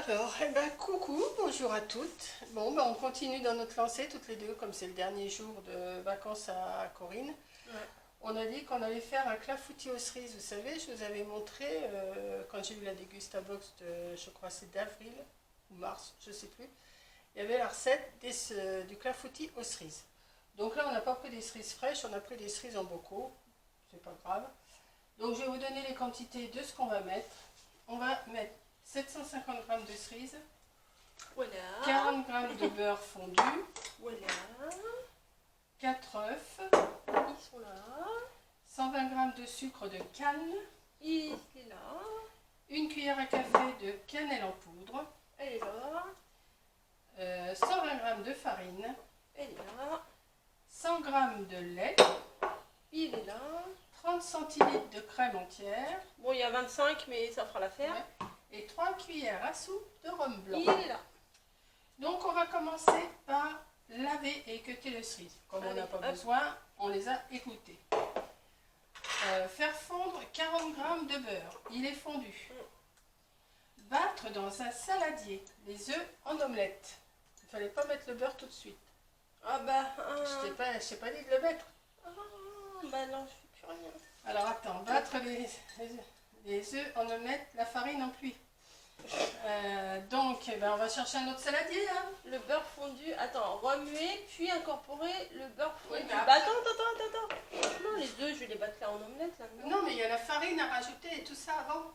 Alors, eh ben, coucou, bonjour à toutes. Bon, ben, on continue dans notre lancée toutes les deux, comme c'est le dernier jour de vacances à Corinne. Ouais. On a dit qu'on allait faire un clafoutis aux cerises. Vous savez, je vous avais montré quand j'ai eu la dégustabox de, je crois c'est d'avril ou mars, je sais plus. Il y avait la recette du clafoutis aux cerises. Donc là, on n'a pas pris des cerises fraîches, on a pris des cerises en bocaux. C'est pas grave. Donc je vais vous donner les quantités de ce qu'on va mettre. On va mettre 750 g de cerises, Voilà. 40 g de beurre fondu, Voilà. 4 œufs, Ils sont là. 120 g de sucre de canne, Il est là. une cuillère à café de cannelle en poudre, Elle est là. 120 g de farine, Elle est là. 100 g de lait, Il est là. 30 centilitres de crème entière, Bon, il y a 25, mais ça fera l'affaire. ouais, et 3 cuillères à soupe de rhum blanc. Il est là. Donc on va commencer par laver et équeuter les cerises. Comme on n'a pas besoin, on les a écoutées. Faire fondre 40 g de beurre. Il est fondu. Battre dans un saladier les œufs en omelette. Il ne fallait pas mettre le beurre tout de suite. Ah bah. Je t'ai pas dit de le mettre. Ah, bah non, je fais plus rien. Alors attends, battre les œufs en omelette, la farine en pluie. Donc eh ben, on va chercher un autre saladier. Hein. Le beurre fondu. Attends, remuer, puis incorporer le beurre fondu. Oui, mais bah attends. Non, les œufs, je vais les battre là en omelette. Là, Non, mais il y a la farine à rajouter et tout ça avant.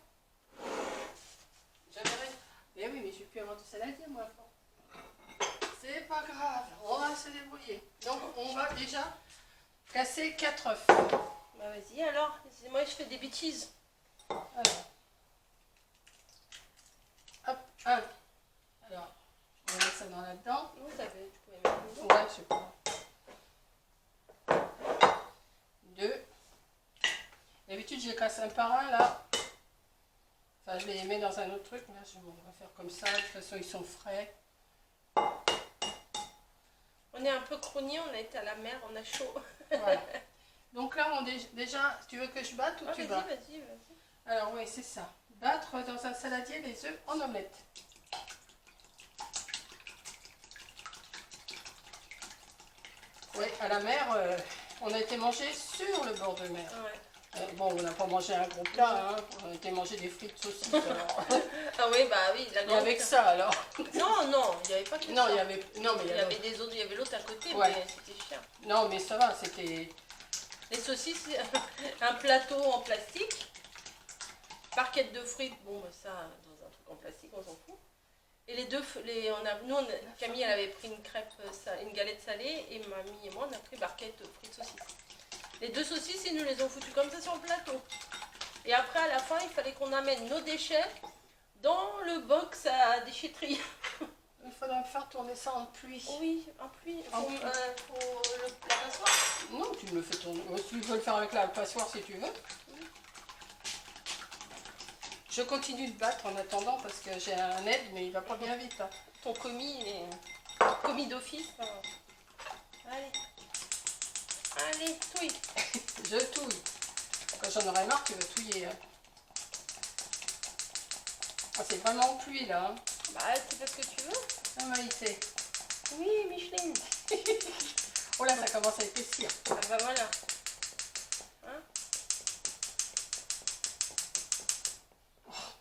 J'avais rien. Eh oui, mais j'ai pu avoir du saladier, moi, avant. C'est pas grave, on va se débrouiller. Donc, on va déjà casser 4 œufs. Bah vas-y alors. Moi, je fais des bêtises. Alors, hop, 1. Alors, on va mettre ça dans là-dedans. Vous savez, tu pouvais mettre le Ouais, je sais pas. 2. D'habitude, je les casse un par un, là. Enfin, je les mets dans un autre truc. Là, on va faire comme ça. De toute façon, ils sont frais. On est un peu crogné, on a été à la mer, on a chaud. Voilà. Donc là, déjà, tu veux que je batte ou tu bats? Vas-y. Alors oui, c'est ça. Battre dans un saladier les œufs en omelette. Oui, à la mer, on a été manger sur le bord de mer. Ouais. Bon, on n'a pas mangé un gros plat, hein. On a été manger des frites saucisses. Alors. Ah oui, bah oui, la Et grande. avec ça, alors. Non, il n'y avait pas que Non, ça. il y avait, non, mais Il y avait des autres, il y avait l'autre à côté, Ouais. mais c'était cher. Non, mais ça va, c'était. Les saucisses, un plateau en plastique, barquette de frites, bon, bah ça, dans un truc en plastique, on s'en fout. Et les deux, Camille, elle avait pris une crêpe, une galette salée, et mamie et moi, on a pris barquette frites saucisses. Les deux saucisses, ils nous les ont foutues comme ça sur le plateau. Et après, à la fin, il fallait qu'on amène nos déchets dans le box à déchetterie. Il faudrait faire tourner ça en pluie. Oui, en pluie. En Faut, pluie. la passoire. Non, tu me le fais tourner. Tu peux le faire avec la passoire si tu veux. Je continue de battre en attendant parce que j'ai un aide, mais il va pas bien vite. Hein. Ton commis, il est commis d'office. Allez. Allez, touille. Je touille. Quand j'en aurai marre, tu vas touiller. Hein. Ah, c'est vraiment en pluie là. Hein. Bah, tu fais ce que tu veux. Ah, Maïté. Oui, Micheline. Oh là, ça commence à épaissir. Ah bah voilà. Hein?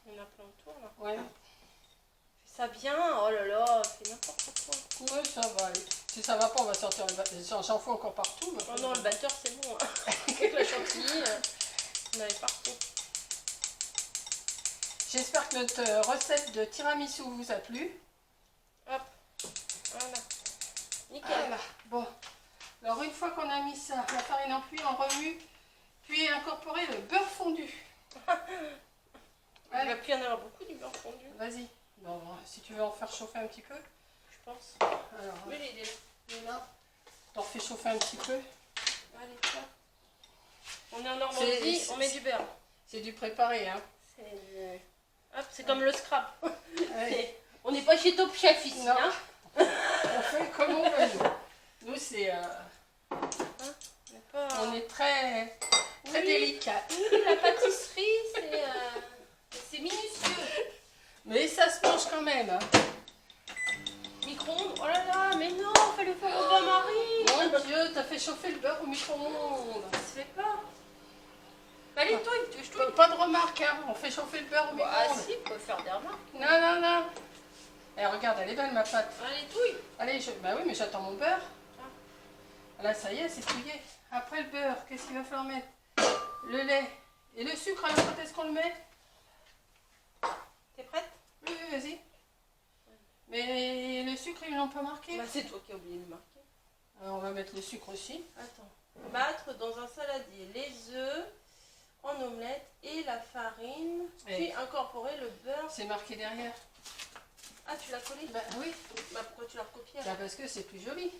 On a plein de tours là. Ouais. Fais ça bien. Oh là là, fais n'importe quoi. Ouais, ça va aller. Si ça va pas, on va sortir le batteur. J'en fous encore partout. Mais Oh non, le batteur c'est bon. Hein. Avec la chantilly, on avait partout. J'espère que notre recette de tiramisu vous a plu. Hop. Voilà. Nickel. Voilà. Bon. Alors une fois qu'on a mis ça, la farine en pluie, on remue, puis incorporer le beurre fondu. Il va plus y en avoir beaucoup du beurre fondu, Vas-y. Bon, si tu veux en faire chauffer un petit peu. je pense. Alors, Oui, il est il est là. T'en fais chauffer un petit peu. Allez, tiens. On est en Normandie, on met du beurre. C'est du préparé, hein. Hop, c'est comme le scrap. Ouais. On n'est pas chez Top Chef ici, Non. hein. On fait comme on veut, nous. Nous, c'est... on est très délicat. Oui, la pâtisserie, c'est minutieux. Mais ça se mange quand même. Hein. Micro-ondes. Oh là là, mais non, fallait faire au bain-marie. Mon Dieu, t'as fait chauffer le beurre au micro-ondes. Ça se fait pas. Allez, toi, je touille. Pas de remarque, hein. On fait chauffer le beurre au Ah micro-ondes. si, on peut faire des remarques. Non, non, non. Eh, regarde, elle est belle ma pâte. Allez, touille. Allez, bah oui, mais j'attends mon beurre. Là, ça y est, c'est touillé. Après le beurre, qu'est-ce qu'il va falloir mettre? Le lait. Et le sucre, alors quand est-ce qu'on le met? T'es prête? Oui, oui, vas-y. Mais le sucre, ils l'ont pas marqué. Bah, c'est toi qui as oublié de le marquer. Alors, on va mettre le sucre aussi. Attends. Battre dans un saladier les œufs en omelette et la farine, puis incorporer le beurre. C'est marqué derrière. Ah, tu l'as collé? Bah oui. Bah, pourquoi tu l'as recopié? Bah, parce que c'est plus joli.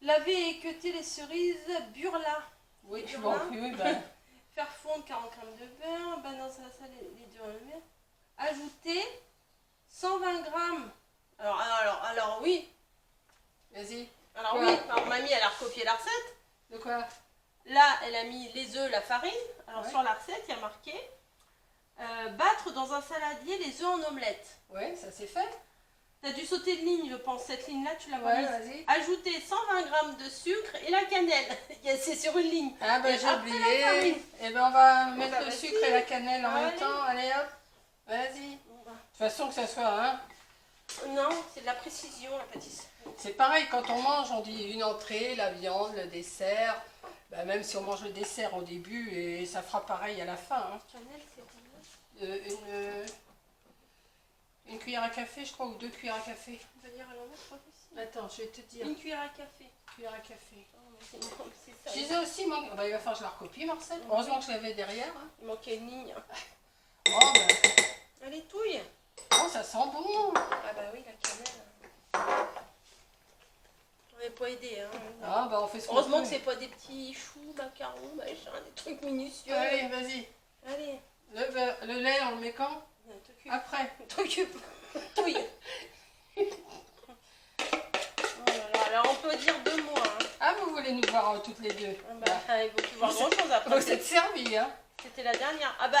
Laver et équeuter les cerises Burla. Oui, Et bon, Burla. oui, bah. Faire fondre 40 g de beurre, balancer la salle les deux en lumière. Ajouter 120 g. Alors oui. Vas-y. Alors Quoi? oui, alors mamie elle a recopié la recette. De quoi? Là elle a mis les œufs, la farine. Alors Ouais. sur la recette il y a marqué battre dans un saladier les œufs en omelette. Ouais, ça c'est fait. T'as dû sauter de ligne je pense, cette ligne là tu l'as pas Ouais, mise. vas-y. Ajouter 120 g de sucre et la cannelle. C'est sur une ligne. Ah bah Et j'ai après oublié. la farine. Et ben on va mettre bah, le vas-y. sucre et la cannelle en même Allez. temps. Allez hop. Vas-y. De toute façon que ça soit, hein. Non, c'est de la précision la pâtisserie. C'est pareil, quand on mange, on dit une entrée, la viande, le dessert. Bah, même si on mange le dessert au début, et ça fera pareil à la fin. Hein. Cannelle c'est combien? Une cuillère à café, je crois, ou 2 cuillères à café. On va dire à l'envers, pas possible. Attends, je vais te dire. Une cuillère à café. Cuillère à café. Oh, mais c'est énorme, c'est ça. Je disais aussi, bah, il va falloir que je la recopie, Marcel. Heureusement que je l'avais derrière. Hein. Il manquait une ligne. Oh, bah, Allez, touille. oh, ça sent bon. Ah bah oui, la cannelle. On n'est pas aidé, hein. Ah, bah, on fait ce qu'on Heureusement peut. que c'est pas des petits choux, macarons, machin, des trucs minutieux. Allez, vas-y. Allez. Le lait, on le met quand? T'occupe. Après. T'occupe. Touille. Oh là là, alors on peut dire 2 mots, hein. Ah, vous voulez nous voir toutes les deux? Bah, il faut plus voir grand chose après. Vous êtes servis, hein? C'était la dernière. Ah bah,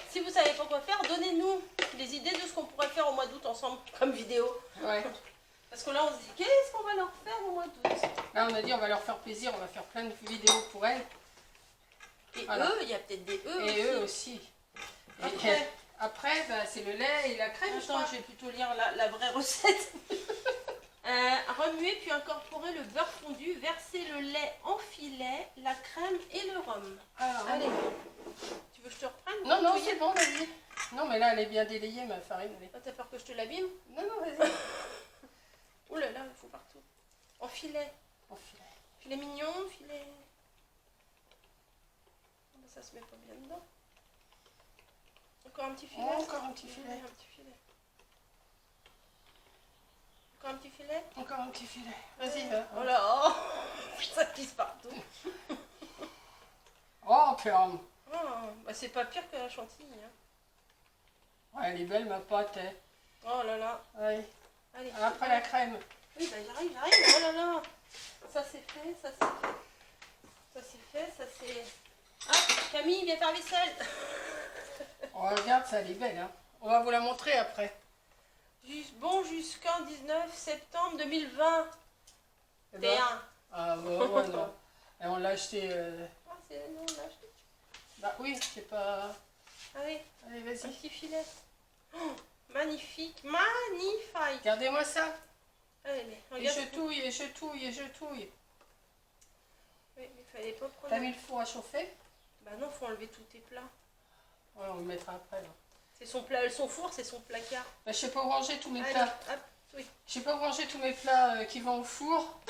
si vous savez pas quoi faire, donnez-nous des idées de ce qu'on pourrait faire au mois d'août ensemble comme vidéo. Ouais. Parce que là, on se dit, qu'est-ce qu'on va leur faire au mois d'août? Là, on a dit, on va leur faire plaisir, on va faire plein de vidéos pour elles. Et Voilà. eux, il y a peut-être des eux Et aussi. eux aussi. Après. Après, bah, c'est le lait et la crème, je Attends, crois. je vais plutôt lire la vraie recette. Remuer puis incorporer le beurre fondu, verser le lait en filet, la crème et le rhum. Alors, Allez, tu veux que je te reprenne? non, non, Touiller? c'est bon, vas-y. Non, mais là, elle est bien délayée, ma farine. Elle est... Ah, t'as peur que je te l'abîme? Non, non, vas-y. Oh là là, il faut partout. En filet. En filet. Filet mignon, filet... Ah bah, ça se met pas bien dedans. Encore un petit filet? Encore un petit filet. Un petit filet. Encore un petit filet? Encore un petit filet. Vas-y, va. Oh là, oh, ça pisse partout. Oh, crème. Oh, bah c'est pas pire que la chantilly. Hein. Ouais, elle est belle, ma pâte. Hein. Oh là là. Ouais. Allez. Après la crème. Oui, bah j'arrive. Oh là là. Ça c'est fait, ça c'est fait. Ça c'est fait, ça c'est... Ah, Camille, viens faire vaisselle. Oh, regarde, ça, elle est belle. Hein. On va vous la montrer après. Bon jusqu'en 19 septembre 2020. Eh ben, T1. ah, bah, ouais, non. Et on l'a acheté... Ah, c'est... Non, on l'a acheté. Bah oui, c'est pas... Allez, Allez, un vas-y. petit filet. Oh, magnifique, magnifique. Regardez-moi ça. Allez, Et regarde. je touille, et je touille, et je touille. Oui, mais fallait pas prendre... T'as mis le four à chauffer? Bah non, faut enlever tous tes plats. Ouais, on le mettra après, là. C'est son plat, son four, c'est son placard. Bah, je sais pas où ranger tous mes Allez, plats. hop, oui. Je sais pas où ranger tous mes plats qui vont au four.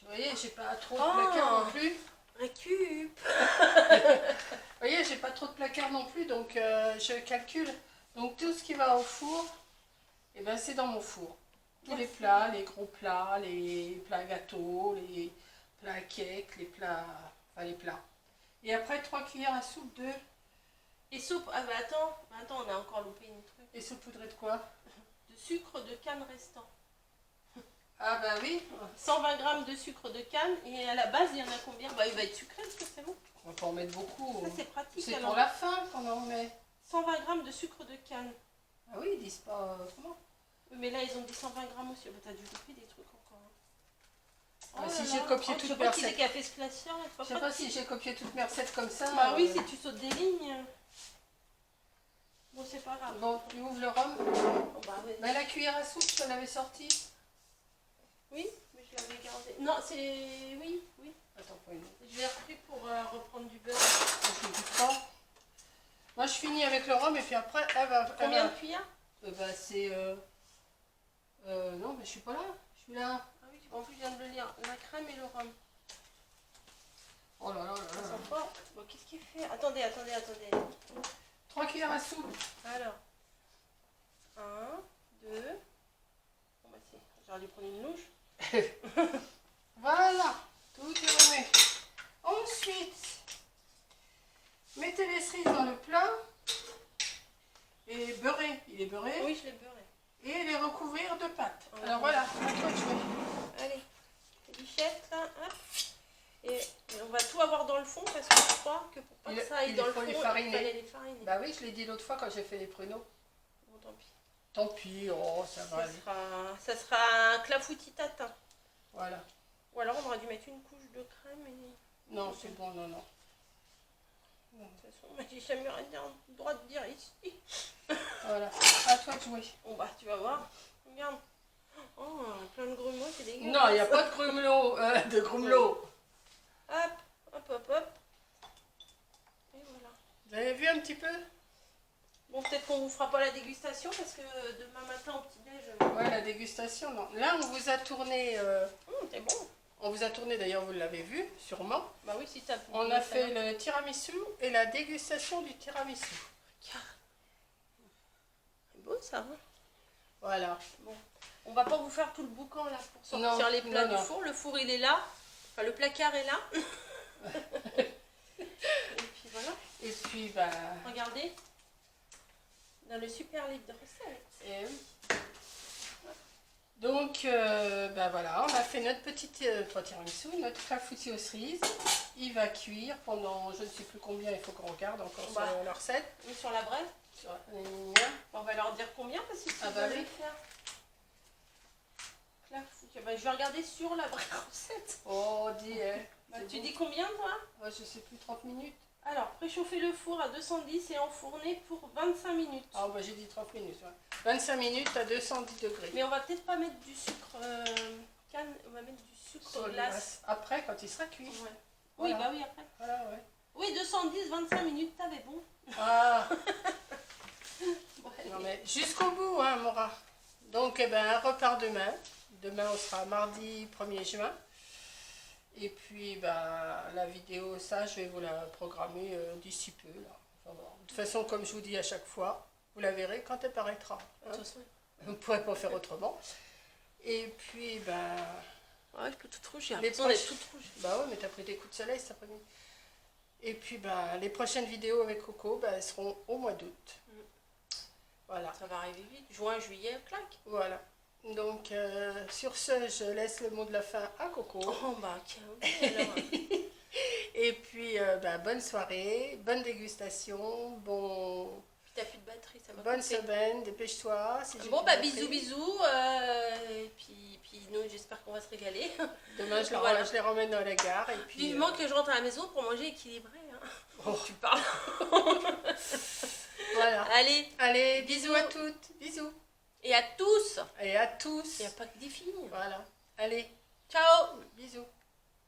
Vous voyez, j'ai pas trop de Oh. placard non plus. Récup. Vous voyez, j'ai pas trop de placard non plus, donc je calcule. Donc tout ce qui va au four, et ben c'est dans mon four. Tous les plats, les gros plats, les plats gâteaux, les plats cakes, les plats... Enfin, les plats. Et après, 3 cuillères à soupe de... Et soupe, ah bah attends, on a encore loupé une truc. Et saupoudrée de quoi? De sucre de canne restant. Ah bah oui. 120 g de sucre de canne, et à la base, il y en a combien? Bah il va être sucré, parce que c'est bon. On va pas en mettre beaucoup. Ça c'est pratique C'est alors. pour la fin qu'on en met. 120 g de sucre de canne. Ah oui, disent pas comment. Mais là, ils ont dit 120 grammes aussi. Bah, t'as dû couper des trucs encore. Ah, si j'ai copié toutes mes recettes. Qui a fait ce classeur. Je sais pas si j'ai copié toutes mes recettes comme ça. Bah oui, si tu sautes des lignes. Bon, c'est pas grave. Bon, tu ouvres le rhum. Oh, bah, ouais. Bah, la cuillère à soupe, je l'avais sortie. Oui, mais je l'avais gardée. Non, c'est... Oui, oui. Attends, pas une. Je l'ai repris pour reprendre du beurre. Je ne goûte pas. Moi, je finis avec le rhum et puis après, elle va... Combien de cuillères? Bah, c'est... non, mais je suis pas là. Je suis là. Ah oui, en plus, je viens de le lire. La crème et le rhum. Oh là là là Ça là. sent fort. Bon, qu'est-ce qu'il fait? Attendez. 3 cuillères à soupe. Alors. 1, 2. Bon, bah, si. J'aurais dû prendre une louche. Voilà. Tout est remis. Ensuite, mettez les cerises dans le plat. Et beurrez. Il est beurré. Oui, je l'ai beurré. Et les recouvrir de pâte. Voilà. Alors voilà, à toi de jouer. Allez. Les bichettes, là. Hop. Et on va tout avoir dans le fond parce que je crois que pour pas que ça aille dans le fond, il fallait les fariner. Bah oui, je l'ai dit l'autre fois quand j'ai fait les pruneaux. Bon, tant pis. Tant pis, oh, ça va aller. Ça sera un clafoutis tatin. Voilà. Ou alors on aurait dû mettre une couche de crème et... Non, c'est bon, non. De toute façon, on m'a dit jamais rien le droit de dire ici. Voilà, à toi de jouer. Bon bah tu vas voir. Regarde. Oh, plein de grumeaux, c'est dégueulasse. Non, il n'y a pas de grumelot. Hop. Et voilà. Vous avez vu un petit peu? Bon, peut-être qu'on vous fera pas la dégustation parce que demain matin au petit-déj... Ouais, la dégustation, non. Là, on vous a tourné... c'est bon. On vous a tourné, d'ailleurs, vous l'avez vu, sûrement. Bah oui, si t'as... On a fait le tiramisu et la dégustation du tiramisu. C'est beau ça, hein? Voilà. Bon. On va pas vous faire tout le boucan là pour sortir les plats du four. Le four il est là. Enfin, le placard est là. Et puis voilà. Et puis, bah... Regardez. Dans le super livre de recettes. Et oui. Donc, bah voilà, on a fait notre petit tiramisu, notre clafoutis aux cerises. Il va cuire pendant, je ne sais plus combien, il faut qu'on regarde encore sur la recette. Mais sur la brève. On va leur dire combien parce qu'ils bah veulent oui. le faire. Bah, je vais regarder sur la vraie recette. Oh, dis, Bah, tu dis combien toi? Ouais, je sais plus, 30 minutes. Alors, préchauffer le four à 210 et enfourner pour 25 minutes. Ah, bah j'ai dit 30 minutes. Ouais. 25 minutes à 210 degrés. Mais on va peut-être pas mettre du sucre canne, on va mettre du sucre glace. Après, quand il sera cuit. Ouais. Voilà. Oui, bah oui, après. Voilà, ouais. Oui, 210, 25 minutes, t'avais bon. Ah. Ouais. Non, mais jusqu'au bout, hein, Maura. Donc, eh ben, on repart demain. Demain, on sera mardi 1er juin. Et puis, bah, la vidéo, ça, je vais vous la programmer d'ici peu. Là. Enfin, bon. De toute façon, comme je vous dis à chaque fois, vous la verrez quand elle paraîtra. Hein. De toute façon. Vous ne pourrez pas faire autrement. Et puis, bah... Ouais, je peux tout rouge, j'ai les l'impression d'être toute rouge. Bah ouais, mais t'as pris des coups de soleil cet après-midi. Et puis, bah, les prochaines vidéos avec Coco, bah, elles seront au mois d'août. Voilà. Ça va arriver vite. Juin, juillet, clac. Voilà. Donc, sur ce, je laisse le mot de la fin à Coco. Oh, bah, tiens. Alors. Et puis, bah, bonne soirée, bonne dégustation, bon... T'as plus de batterie, ça va. Bonne semaine, dépêche-toi. Si bon, bah, bisous. Et puis nous, j'espère qu'on va se régaler. Demain, je les ramène dans la gare. Et puis, vivement que je rentre à la maison pour manger équilibré. Hein. Oh. Tu parles. Voilà. Allez, Bisous à toutes. Bisous. Et à tous. Et à tous. Il n'y a pas que des filles. Voilà. Allez. Ciao. Bisous.